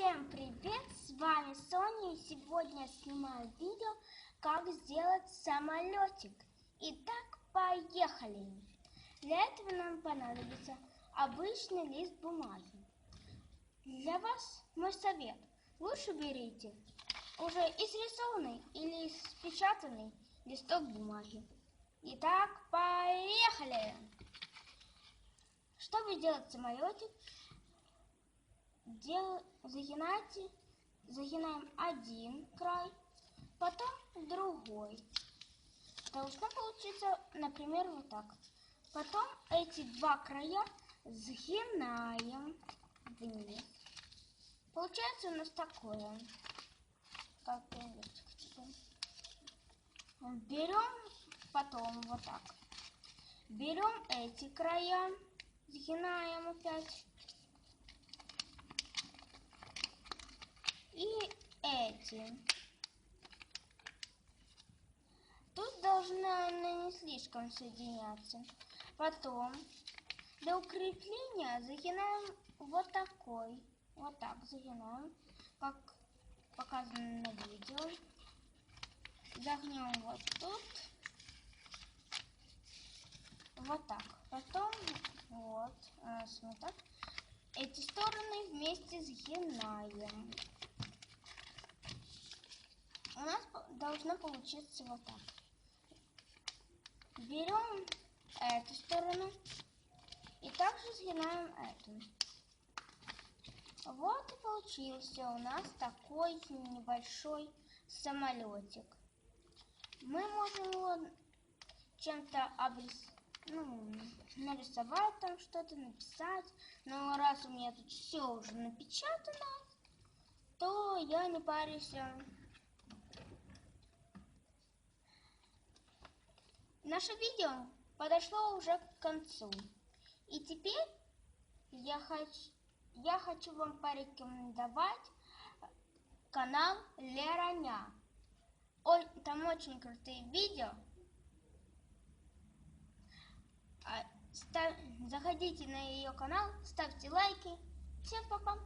Всем привет! С вами Соня, и сегодня я снимаю видео, как сделать самолетик. Итак, поехали! Для этого нам понадобится обычный лист бумаги. Для вас мой совет: лучше берите уже изрисованный или спечатанный листок бумаги. Итак, поехали! Чтобы сделать самолетик, загинаем один край, потом другой. Должно получиться, например, вот так. Потом эти два края сгинаем вниз. Получается у нас такое. Берем потом вот так. Берем эти края, сгинаем опять. И эти. Тут должны не слишком соединяться. Потом для укрепления загинаем вот такой. Вот так загинаем, как показано на видео. Загнем вот тут. Вот так. Потом вот так. Эти стороны вместе сгинаем. У нас должно получиться вот так. Берем эту сторону и также сгинаем эту. Вот и получился у нас такой небольшой самолетик. Мы можем его чем-то нарисовать, там что-то написать. Но раз у меня тут все уже напечатано, то я не парюсь. Наше видео подошло уже к концу. И теперь я хочу вам порекомендовать канал Лероня. Там очень крутые видео. Заходите на ее канал, ставьте лайки. Всем пока!